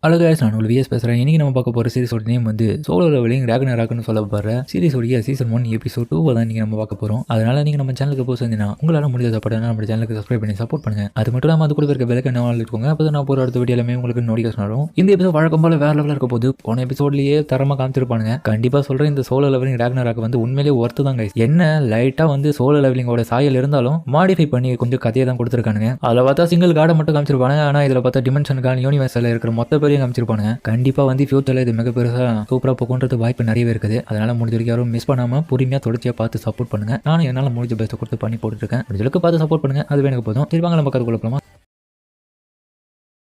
Hello guys, நான் ஒரு vs பேசுகிறேன். இன்றைக்கி நம்ம பார்க்க போகிற சீரிஸோட நேம் வந்து சோலோ லெவலிங் ராக்னராக்னு சொல்லப்படுற சீரிஸோடைய சீசன் 1 எபிசோட் 2 தான் இன்றைக்கி நம்ம பார்க்க போகிறோம். அதனால் நீங்கள் நம்ம சேனலுக்கு போய் சேர்ந்தீங்கன்னா உங்களால் முடிஞ்ச சப்போர்ட் நம்ம சேனலுக்கு சப்ஸ்கிரைப் பண்ணி சப்போர்ட் பண்ணுங்கள். அது மட்டும் இல்லாமல் அது கூட இருக்க விலைக்கு என்ன இருக்கோங்க. அப்போ நான் போகிற அடுத்த வீடியோ எல்லாமே உங்களுக்கு நோட்டிஃபிகேஷன் வரும். இந்த எபிசோட் வழக்கம் போல வேறு லெவலில் இருக்க போது போன எபிசோட்லேயே தரமாக காமிச்சிருப்பானுங்க. கண்டிப்பாக சொல்கிறேன், இந்த சோலோ லெவலிங் ராக்னராக் வந்து உண்மையிலேயே ஒர்த்து தான் கைஸ். என்ன லைட்டாக வந்து சோலோ லெவலிங்கோட சாயல் இருந்தாலும் மாடிஃபை பண்ணி கொஞ்சம் கதையை தான் கொடுத்துருக்கானுங்க. அதில் பார்த்தா சிங்கிள் கார்டை மட்டும் காமிச்சிருப்பாங்க. ஆனால் இதில் பார்த்தா டிமென்ஷன் கார்டு யூனிவர்ஸில் இருக்கிற மொத்த பேரையும் காமிச்சிருப்பானுங்க. கண்டிப்பாக வந்து ஃபியூச்சரில் இது மிக பெருசாக சூப்பராக போகுன்றது வாய்ப்பு நிறையவே இருக்குது. அதனால் முடிஞ்ச வரைக்கும் யாரும் மிஸ் பண்ணாமல் பொறுமையாக தொடர்ச்சியாக பார்த்து சப்போர்ட் பண்ணுங்கள். நானும் என்னால் முடிஞ்ச பெஸ்ட்டை கொடுத்து பண்ணி போட்டுருக்கேன். முடிஞ்சளவுக்கு பார்த்து சப்போர்ட் பண்ணுங்கள். அது எனக்கு போதும். சரி வாங்க நம்ம கதை போகலாமா.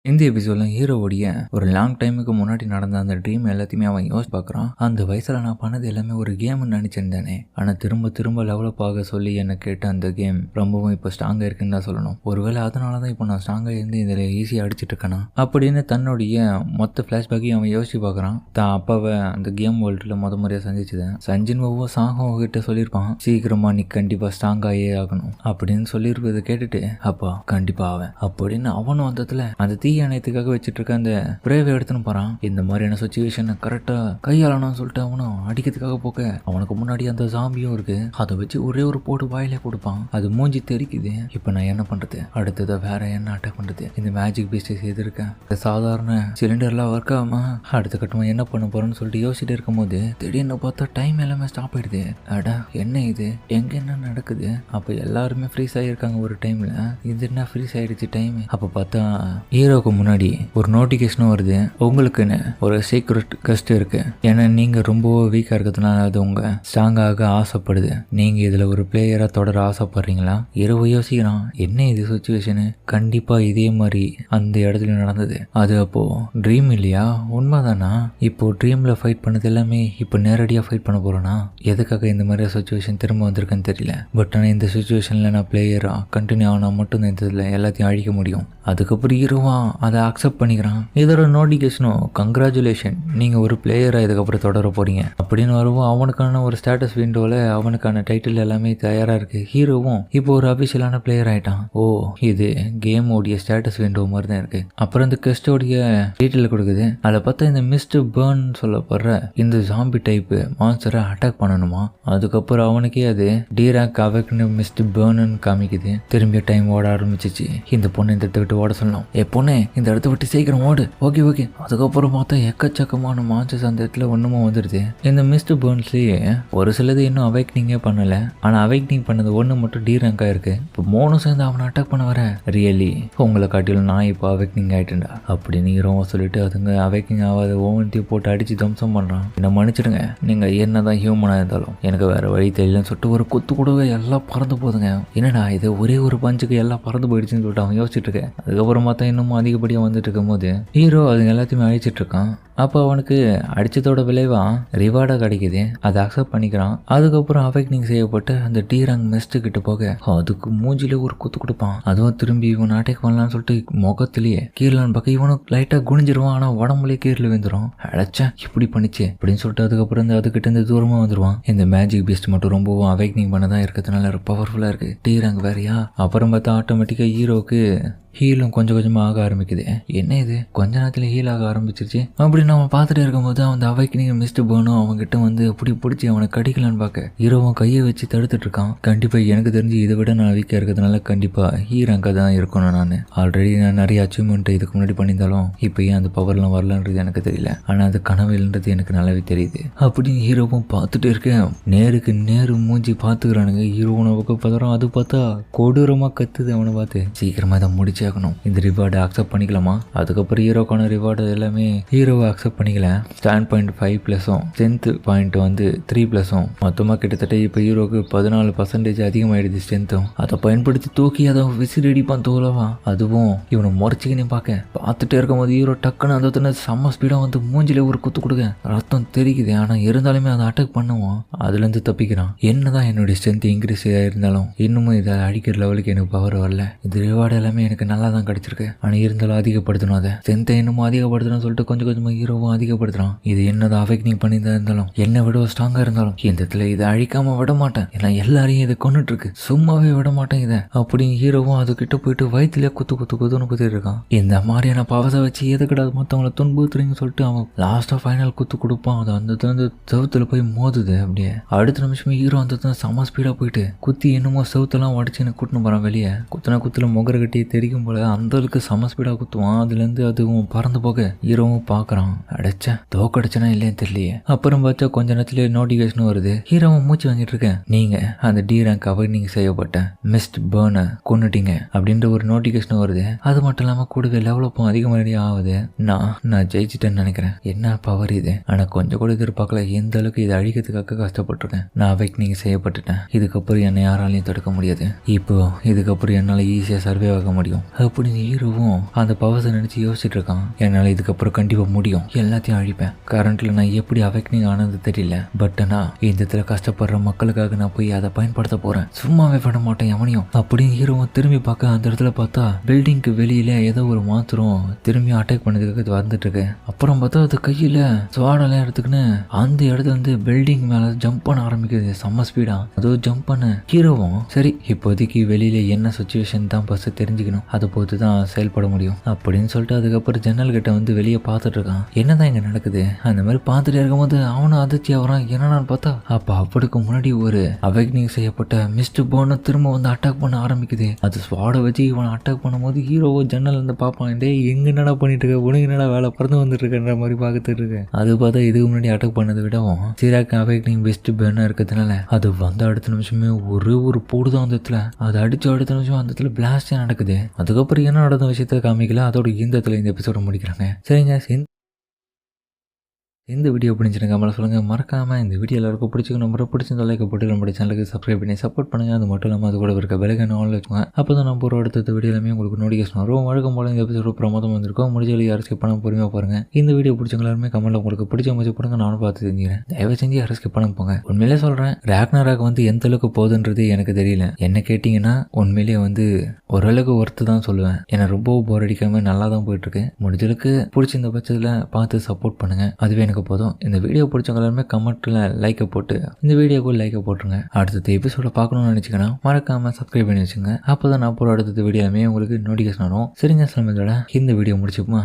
இந்த எபிசோடில் ஹீரோவுடைய ஒரு லாங் டைமுக்கு முன்னாடி நடந்த அந்த ட்ரீம் எல்லாத்தையுமே அவன் யோசிச்சு பார்க்குறான். அந்த வயசில் நான் பண்ணது எல்லாமே ஒரு கேம்னு நினச்சிருந்தேனே, ஆனால் திரும்ப திரும்ப டெவலப் ஆக சொல்லி என்னை கேட்ட அந்த கேம் ரொம்பவும் இப்போ ஸ்ட்ராங்காக இருக்குன்னு தான் சொல்லணும். ஒருவேளை அதனால தான் இப்போ நான் ஸ்ட்ராங்காக இருந்து இதில் ஈஸியாக அடிச்சிட்டு இருக்கேனா அப்படின்னு தன்னுடைய மொத்த ஃப்ளாஷ்பேக்கையும் அவன் யோசிச்சு பார்க்குறான். தான் அப்பாவை அந்த கேம் வேர்ல்டில் முறையாக சந்திச்சுதேன். சஞ்சின் ஒவ்வொரு சாங்கும் கிட்ட சொல்லியிருப்பான், சீக்கிரமாக நீ கண்டிப்பாக ஸ்ட்ராங்காகவே ஆகணும் அப்படின்னு சொல்லியிருப்பதை கேட்டுட்டு அப்பா கண்டிப்பாக ஆவேன் அப்படின்னு அவனும் வந்ததில் அந்த அனைத்துக்காக வச்சுட்டு இருக்க அந்த பிரேவை எடுத்துன்னு போறான். இந்த மாதிரியான சுச்சுவேஷன் கரெக்டா கையாளணும்னு சொல்லிட்டு அவனும் அடிக்கிறதுக்காக போக அவனுக்கு முன்னாடி அந்த ஜாம்பியும் இருக்கு. அதை வச்சு ஒரே ஒரு போட்டு வாயிலே கொடுப்பான். அது மூஞ்சி தெரிக்குது. இப்ப நான் என்ன பண்றது, அடுத்ததை வேற என்ன அட்டாக் பண்றது, இந்த மேஜிக் பீஸ்ட் செய்திருக்கேன், சாதாரண சிலிண்டர்லாம் ஒர்க் ஆகாம அடுத்த கட்டமா என்ன பண்ண போறேன்னு சொல்லிட்டு யோசிச்சுட்டு இருக்கும் போது திடீர்னு பார்த்தா டைம் எல்லாமே ஸ்டாப் ஆயிடுது. அடா என்ன இது, எங்க என்ன நடக்குது? அப்ப எல்லாருமே ஃப்ரீஸ் ஆகியிருக்காங்க ஒரு டைம்ல. இது என்ன ஃப்ரீஸ் ஆயிடுச்சு டைம்? அப்ப பார்த்தா ஹீரோக்கு முன்னாடி ஒரு நோட்டிஃபிகேஷனும் வருது, உங்களுக்குன்னு ஒரு சீக்ரெட் கெஸ்ட் இருக்கு. ஏன்னா நீங்க ரொம்ப வீக்கா இருக்கிறதுனால அது உங்க ஸ்ட்ராங்காக ஆசைப்படுது. நீங்க இதுல ஒரு பிளேயரா தொடர ஆசைப்படுறீங்களா? இரவு யோசிக்கிறான், என்ன இது சுச்சுவேஷனு? கண்டிப்பா இதே மாதிரி அந்த இடத்துல நடந்தது. அது அப்போ ட்ரீம் இல்லையா? உண்மைதானா? இப்போ ட்ரீம்ல ஃபைட் பண்ணது எல்லாமே இப்போ நேரடியா ஃபைட் பண்ண போறேனா? எதுக்காக இந்த மாதிரி சுச்சுவேஷன் திரும்ப வந்திருக்குன்னு தெரியல. பட் ஆனால் இந்த சுச்சுவேஷன்ல நான் பிளேயரா கண்டினியூ ஆனா மட்டும் இந்த இதில் எல்லாத்தையும் அழிக்க முடியும். அதுக்கப்புறம் ஹீரோவா அதை அக்செப்ட் பண்ணிக்கிறான். இதோட நோட்டிஃபிகேஷனும் கங்க்ராச்சுலேஷன், நீங்கள் ஒரு பிளேயராக இதுக்கப்புறம் தொடர போகிறீங்க அப்படின்னு வரவும் அவனுக்கான ஒரு ஸ்டேட்டஸ் விண்டோவில் அவனுக்கான டைட்டில் எல்லாமே தயாராக இருக்குது. ஹீரோவும் இப்போ ஒரு அஃபிஷியலான பிளேயர் ஆகிட்டான். ஓ, இது கேமோடைய ஸ்டேட்டஸ் விண்டோ மாதிரி தான் இருக்குது. அப்புறம் இந்த கெஸ்டோடைய டீட்டெயில் கொடுக்குது. அதில் பார்த்தா இந்த மிஸ்டர் பர்ன் சொல்லப்படுற இந்த ஜாம்பி டைப்பு மான்ஸ்டரை அட்டாக் பண்ணணுமா. அதுக்கப்புறம் அவனுக்கே அது டீராக் அவேக்னு மிஸ்டர் பர்ன்னு காமிக்குது. திரும்பிய டைம் ஓட ஆரம்பிச்சிச்சு. இந்த பொண்ணு இந்த இடத்த விட்டு ஓட சொல்லணும். பொண்ணு இந்த இடத்த விட்டு சீக்கிரம் ஓடு. Okay okay. அதுக்கப்புறம் பார்த்தா எக்கச்சக்கமான மான்சஸ் அந்த இடத்துல ஒண்ணுமா வந்துடுது. இந்த மிஸ்டர் பர்ன்ஸ்லயே ஒரு சிலது இன்னும் அவைக்னிங்கே பண்ணல. ஆனா அவைக்னிங் பண்ணது ஒண்ணு மட்டும் டி ரேங்கா இருக்கு. இப்போ 3 சேர்ந்து அவனை அட்டாக் பண்ண வர ரியலி உங்களை காட்டிலும் நான் இப்போ அவைக்னிங் ஆயிட்டேன்டா அப்படின்னு ஹீரோவா சொல்லிட்டு அதுங்க அவைக்னிங் ஆகாத ஓவன்த்தையும் போட்டு அடிச்சு தம்சம் பண்றான். என்ன மன்னிச்சிடுங்க, நீங்க என்னதான் ஹியூமனா இருந்தாலும் எனக்கு வேற வழி தெரியலன்னு சொல்லிட்டு ஒரு குத்து கூடவே எல்லாம் பறந்து போதுங்க. என்னடா இது ஒரே ஒரு பஞ்சுக்கு எல்லாம் பறந்து போயிடுச்சுன்னு சொல்லிட்டு அவன் யோசிச்சுட்டு இருக்கேன். அதுக்கப்புறம் பார்த்தா இன்னும் அதிகப்படியாக வந்துட்டு இருக்கும் போது ஹீரோ அது எல்லாத்தையுமே அழிச்சிட்டு இருக்கான். அப்போ அவனுக்கு அடிச்சதோட விளைவா ரிவார்டாக கிடைக்குது. அதை அக்செப்ட் பண்ணிக்கிறான். அதுக்கப்புறம் அவைக்னிங் செய்யப்பட்டு அந்த டீராங் மெஸ்ட்டு கிட்ட போக அதுக்கு மூஞ்சில ஒரு குத்து கொடுப்பான். அதுவும் திரும்பி இவன் அட்டாக் பண்ணலான்னு சொல்லிட்டு முகத்திலேயே கீரலான்னு பார்க்க இவனும் லைட்டாக குனிஞ்சிருவான். ஆனால் உடம்புலேயே கீரில் விழுந்துடும். அழைச்சா இப்படி பண்ணிச்சு அப்படின்னு சொல்லிட்டு அதுக்கப்புறம் அதுக்கிட்ட இருந்து தூரமாக வந்துடுவான். இந்த மேஜிக் பீஸ்ட் மட்டும் ரொம்பவும் அவைக்னிங் பண்ணதான் இருக்கிறதுனால பவர்ஃபுல்லாக இருக்கு. டீராங் வேறையா. அப்புறம் பார்த்தா ஆட்டோமேட்டிக்காக ஹீரோக்கு ஹீலும் கொஞ்சம் கொஞ்சமாக ஆக ஆரம்பிக்குது. என்ன இது கொஞ்ச நேரத்தில் ஹீல் ஆக ஆரம்பிச்சிருச்சு அப்படின்னு நம்ம பார்த்துட்டு இருக்கும்போது அந்த அவைக்னிங் மிஸ்டர் பர்னும் அவங்ககிட்ட வந்து அப்படி பிடிச்சி அவனை கடிக்கலான்னு பார்க்க ஹீரோவும் கையை வச்சு தடுத்துட்டு இருக்கான். கண்டிப்பாக எனக்கு தெரிஞ்சு இதை விட நான் வீக்காக இருக்கிறதுனால கண்டிப்பாக ஹீராங்க தான் இருக்கணும். நான் ஆல்ரெடி நான் நிறைய அச்சீவ்மெண்ட் இதுக்கு முன்னாடி பண்ணியிருந்தாலும் இப்போ ஏன் அந்த பவர்லாம் வரலன்றது எனக்கு தெரியல. ஆனால் அது கனவில்ன்றது எனக்கு நல்லாவே தெரியுது அப்படின்னு ஹீரோவும் பார்த்துட்டு இருக்கேன். நேருக்கு நேரு மூஞ்சி பார்த்துக்கிறானுங்க. ஹீரோவனை பக்கம் பதறம். அது பார்த்தா கொடூரமாக கத்துது. அவனை பார்த்து சீக்கிரமாக இதை முடிச்சு இந்த ரிவார்டை அக்செப்ட் பண்ணிக்கலாமா. அதுக்கப்புறம் ஹீரோக்கான ரிவார்டு எல்லாமே ஹீரோவை அக்செப்ட் பண்ணிக்கல. ஸ்டாண்ட் பாயிண்ட் 5+ம் ஸ்ட்ரென்த் பாயிண்ட் வந்து 3+ம் மொத்தமாக கிட்டத்தட்ட இப்போ ஹீரோக்கு 14% அதிகமாயிடுது ஸ்ட்ரென்த்தும். அதை பயன்படுத்தி தூக்கி அதை விசிறி அடிப்பான் தோலவா. அதுவும் இவனை முறைச்சிக்கினே பார்த்துட்டே இருக்கும் போது ஹீரோ டக்குன்னு அந்த செம்ம ஸ்பீடாக வந்து மூஞ்சிலே ஒரு குத்து கொடுக்க ரத்தம் தெரிக்குது. ஆனால் இருந்தாலுமே அதை அட்டாக் பண்ணுவான். அதுலேருந்து தப்பிக்கிறான். என்னதான் என்னுடைய ஸ்ட்ரென்த் இன்க்ரீஸ் இருந்தாலும் இன்னமும் இதை அடிக்கிற லெவலுக்கு எனக்கு பவர் வரல. இந்த ரிவார்டு எல்லாமே எனக்கு நல்லா தான் கிடைச்சிருக்கு. ஆனால் இருந்தாலும் அதிகப்படுத்தணும், அதை ஸ்ட்ரென்த்தை இன்னமும் அதிகப்படுத்தணும்னு சொல்லிட்டு கொஞ்சம் கொஞ்சமாக ஹீரோவும் அதிகப்படுத்துறான். இது என்னதான் அவேக்னிங் பண்ணி தான் இருந்தாலும் என்ன விட ஸ்ட்ராங்கா இருந்தாலும் இந்த இடத்துல இதை அழிக்காம விட மாட்டேன், ஏன்னா எல்லாரையும் இதை கொண்டுட்டு இருக்கு, சும்மாவே விட மாட்டேன் இதை அப்படின்னு ஹீரோவும் அது கிட்ட போயிட்டு வயிற்றுல குத்துன்னு குத்திட்டு இருக்கான். இந்த மாதிரியான பவசை வச்சு எதுக்கிட்ட மற்றவங்களை துன்புறுத்துறீங்கன்னு சொல்லிட்டு அவன் லாஸ்டா ஃபைனல் குத்து கொடுப்பான். அது அந்த செவுத்துல போய் மோதுது. அப்படியே அடுத்த நிமிஷமே ஹீரோ அந்த செம ஸ்பீடா போயிட்டு குத்தி என்னமோ செவுத்தெல்லாம் உடச்சு எனக்கு கூட்டின்னு போறான் வெளியே. குத்துல முகர கட்டி தெரிக்கும் போல அந்த அளவுக்கு செம ஸ்பீடா குத்துவான். அதுல இருந்து அதுவும் பறந்து போக ஹீரோவும் பாக்குறான். அடைச்ச தோக்கடிச்சனா இல்லைன்னு தெரியலையே. அப்புறம் பார்த்தா கொஞ்ச நேரத்துல நோட்டிபிகேஷன் வருது. ஹீரோவும் மூச்சு வாங்கிட்டு இருக்கேன், நீங்க அந்த டி ரேங்க் அவாய்டிங் செய்யப்பட்ட மிஸ்ட் பர்னை கொன்னுட்டீங்க அப்படின்ற ஒரு நோட்டிபிகேஷன் வருது. அது மட்டும் இல்லாம கூடவே லெவலப்பும் அதிகமாக ஆகுது. நான் ஜெயிச்சிட்டேன்னு நினைக்கிறேன். என்ன பவர் இது, ஆனா கொஞ்சம் கூட எதிர்பார்க்கல எந்த அளவுக்கு இதை அழிக்கிறதுக்காக கஷ்டப்பட்டிருக்கேன். நான் அவேக்னிங் செய்யப்பட்டுட்டேன். இதுக்கப்புறம் என்னை யாராலையும் தடுக்க முடியாது. இப்போ இதுக்கப்புறம் என்னால ஈஸியா சர்வே ஆக முடியும் அப்படின்னு ஹீரோவும் அந்த பவர்ஸை நினைச்சு யோசிச்சுட்டு இருக்கான். என்னால இதுக்கப்புறம் கண்டிப்பா முடியும், எல்லாத்தையும் அழிப்பேன். கரண்ட்ல நான் எப்படி அவேக்னிங் ஆனது தெரியல, பட் நான் இந்த இடத்துல கஷ்டப்படுற மக்களுக்காக நான் போய் அதை பயன்படுத்த போறேன், சும்மாவே விட மாட்டேன் எவனையும் அப்படின்னு ஹீரோவும் திரும்பி பார்க்க அந்த இடத்துல பார்த்தா பில்டிங்க்கு வெளியில ஏதோ ஒரு மாத்திரம் திரும்பி அட்டாக் பண்ணதுக்காக வந்துட்டு இருக்கு. அப்புறம் பார்த்தா அது கையில ஸ்வாடெல்லாம் எடுத்துக்கின்னு அந்த இடத்துல இருந்து பில்டிங் மேல ஜம்ப் பண்ண ஆரம்பிக்குது செம்ம ஸ்பீடா. அதுவும் ஜம்ப் பண்ண ஹீரோவும் சரி இப்போதைக்கு வெளியில என்ன சுச்சுவேஷன் தான் ஃபர்ஸ்ட் தெரிஞ்சுக்கணும், அதை பொறுத்து தான் செயல்பட முடியும் அப்படின்னு சொல்லிட்டு அதுக்கப்புறம் ஜன்னல் கிட்ட வந்து வெளியே பார்த்துட்டு இருக்கான். என்னதான் இங்க நடக்குது அந்த மாதிரி பார்த்துட்டே இருக்கும்போது அவனும் அதிர்ச்சி ஆகிறான். என்னன்னு பார்த்தா அப்ப அப்படிக்கு முன்னாடி ஒரு அவேக்னிங் செய்யப்பட்ட மிஸ்ட் போன திரும்ப வந்து அட்டாக் பண்ண ஆரம்பிக்குது. அது ஸ்வாடை வச்சு இவனை அட்டாக் பண்ணும்போது ஹீரோவோ ஜன்னல் இருந்து பார்ப்பான். டே எங்க என்னடா பண்ணிட்டு இருக்க, உனக்கு என்னடா வேலை பறந்து வந்துட்டு இருக்கன்ற மாதிரி பார்த்துட்டு இருக்கு. அது பார்த்தா இதுக்கு முன்னாடி அட்டாக் பண்ணதை விடவும் சிராக் அவேக்னிங் பெஸ்ட் பென்னா இருக்கிறதுனால அது வந்து அடுத்த நிமிஷமே ஒரு போடுதான் அந்த இடத்துல. அது அடிச்சு அடுத்த நிமிஷம் அந்த இடத்துல பிளாஸ்டே நடக்குது. அதுக்கப்புறம் என்ன நடந்த விஷயத்த காமிக்கல. அதோட இந்த இடத்துல இந்த எபிசோட முடிக்கிறாங்க. சரிங்க, இந்த வீடியோ பிடிச்சிருங்க கமெண்ட்ல சொல்லுங்கள். மறக்காமல் இந்த வீடியோ எல்லாருக்கும் பிடிச்சிக்க நம்பரை பிடிச்சிருந்த லைக் போட்டு நம்மளுடைய சேனலுக்கு சப்ஸ்கிரைப் பண்ணி சப்போர்ட் பண்ணுங்கள். அது மட்டும் இல்லாமல் அது கூட இருக்க பெல்லைக்கான ஆன்ல வச்சுக்கோங்க. அப்போ தான் நம்ம ஒரு அடுத்த வீடியோ எல்லாமே உங்களுக்கு நோட்டிஃபிகேஷன் வரும். வழக்கம் போல இந்த எபிசோட பிரமோதம் வந்திருக்கும். முடிஞ்ச யாரும் ஸ்கிப் பண்ண பொறுமையாக பாருங்கள். இந்த வீடியோ பிடிச்சவங்க எல்லாருமே கமெண்ட்ல உங்களுக்கு பிடிச்ச மாதிரி போடுங்க, நானும் பார்த்து தெரிஞ்சுக்கிறேன். தயவு செஞ்சு யாரும் ஸ்கிப் பண்ண போங்க. உண்மையிலே சொல்கிறேன், ராக்னராக் வந்து எந்த அளவுக்கு போகுதுன்றது எனக்கு தெரியல. என்ன கேட்டிங்கன்னா உண்மையிலேயே வந்து ஓரளவுக்கு ஒர்த்து தான் சொல்லுவேன். ஏன்னா ரொம்ப போர் அடிக்காமல் நல்லா தான் போயிட்டுருக்கு. முடிஞ்சளவுக்கு பிடிச்சிருந்த பட்சத்தில் பார்த்து சப்போர்ட் பண்ணுங்கள், அதுவே எனக்கு போதும். இந்த வீடியோ பிடிச்சவங்க எல்லாருமே கமெண்ட்ல லைக்கை போட்டு இந்த வீடியோக்கு லைக்கை போட்டுருங்க. அடுத்த எபிசோட பார்க்கணும்னு நினைச்சுக்கணும் மறக்காம சப்ஸ்கிரைப் பண்ணி வச்சுங்க. அப்போதான் நான் போகிற அடுத்த வீடியோமே உங்களுக்கு நோட்டிஃபிகேஷன் வரும். சரிங்க, இந்த வீடியோ முடிச்சுப்போமா.